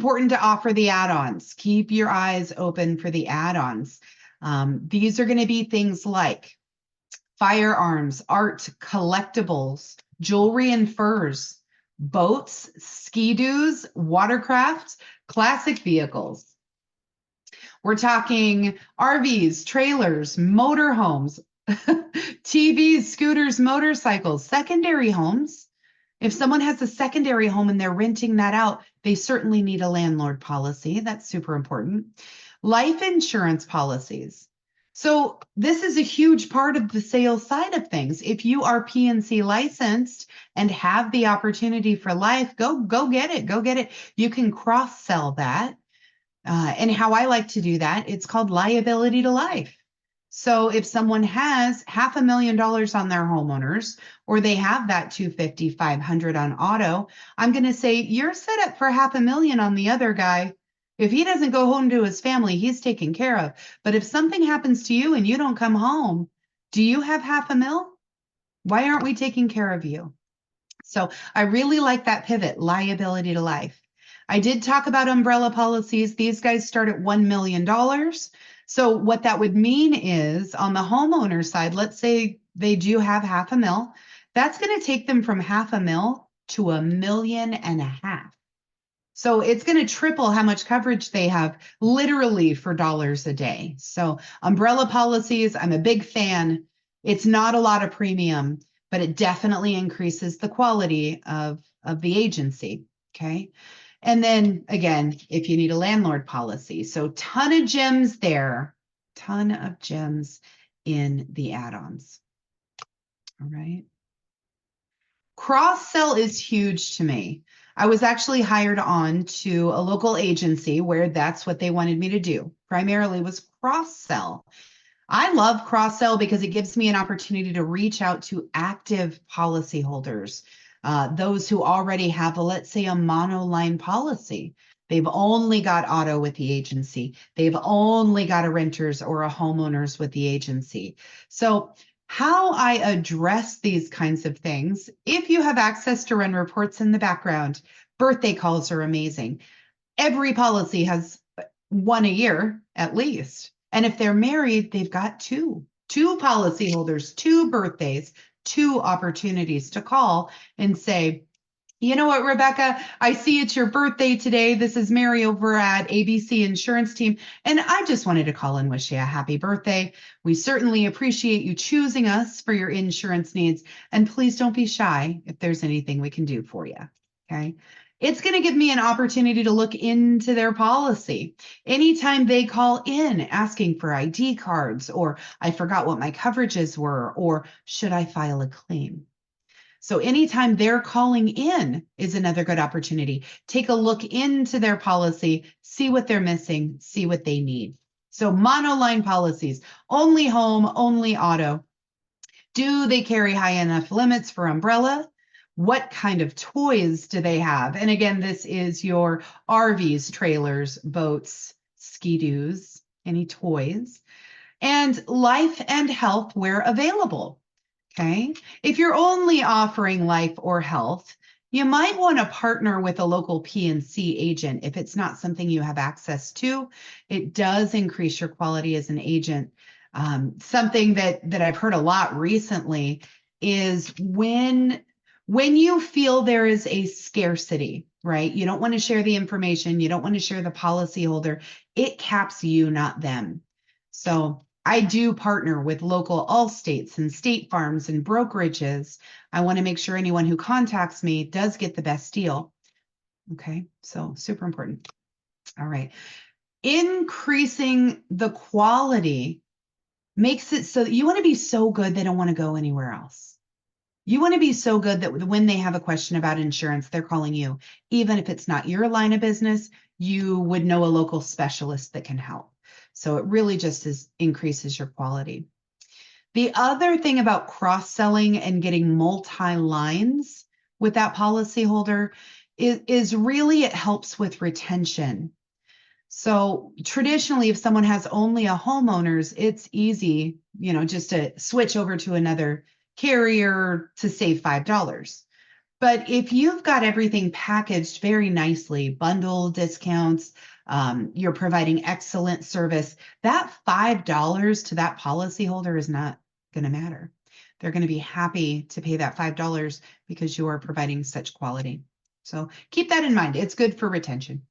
important to offer the add-ons. Keep your eyes open for the add-ons. These are going to be things like firearms, art, collectibles, jewelry and furs, boats, ski-doos, watercraft, classic vehicles. We're talking RVs, trailers, motorhomes, TVs, scooters, motorcycles, secondary homes. If someone has a secondary home and they're renting that out, they certainly need a landlord policy. That's super important. Life insurance policies. So this is a huge part of the sales side of things. If you are PNC licensed and have the opportunity for life, go get it. Go get it. You can cross-sell that. And how I like to do that, it's called liability to life. So if someone has $500,000 on their homeowners, or they have that 250, 500 on auto, I'm going to say you're set up for $500,000 on the other guy. If he doesn't go home to his family, he's taken care of. But if something happens to you and you don't come home, do you have $500,000? Why aren't we taking care of you? So I really like that pivot, liability to life. I did talk about umbrella policies. These guys start at $1 million. So what that would mean is on the homeowner side, let's say they do have $500,000. That's going to take them from $500,000 to $1.5 million. So it's going to triple how much coverage they have literally for dollars a day. So umbrella policies, I'm a big fan. It's not a lot of premium, but it definitely increases the quality of the agency. Okay. And then again, if you need a landlord policy, so ton of gems there, ton of gems in the add-ons. All right. Cross-sell is huge to me. I was actually hired on to a local agency where that's what they wanted me to do. Primarily was cross-sell. I love cross-sell because it gives me an opportunity to reach out to active policyholders. Those who already have, let's say, a monoline policy. They've only got auto with the agency. They've only got a renters or a homeowners with the agency. So how I address these kinds of things, if you have access to run reports in the background, birthday calls are amazing. Every policy has one a year at least. And if they're married, they've got two policyholders, 2 birthdays, 2 opportunities to call and say, you know what, Rebecca, I see it's your birthday today. This is Mary over at ABC Insurance Team, and I just wanted to call and wish you a happy birthday. We certainly appreciate you choosing us for your insurance needs, and please don't be shy if there's anything we can do for you, okay? It's going to give me an opportunity to look into their policy. Anytime they call in asking for ID cards, or I forgot what my coverages were, or should I file a claim? So anytime they're calling in is another good opportunity. Take a look into their policy, see what they're missing, see what they need. So monoline policies, only home, only auto. Do they carry high enough limits for umbrella? What kind of toys do they have? And again, this is your RVs, trailers, boats, ski-doos, any toys, and life and health where available. Okay. If you're only offering life or health, you might want to partner with a local PNC agent if it's not something you have access to. It does increase your quality as an agent. Something that I've heard a lot recently is when you feel there is a scarcity, right? You don't want to share the information. You don't want to share the policyholder. It caps you, not them. So I do partner with local Allstates and State Farms and brokerages. I want to make sure anyone who contacts me does get the best deal. Okay, so super important. All right. Increasing the quality makes it so that you want to be so good they don't want to go anywhere else. You want to be so good that when they have a question about insurance, they're calling you. Even if it's not your line of business, you would know a local specialist that can help. So it really just increases your quality. The other thing about cross-selling and getting multi-lines with that policyholder is really it helps with retention. So traditionally, if someone has only a homeowners, it's easy, just to switch over to another carrier to save $5. But if you've got everything packaged very nicely, bundle discounts, you're providing excellent service, that $5 to that policyholder is not going to matter. They're going to be happy to pay that $5 because you are providing such quality. So keep that in mind. It's good for retention.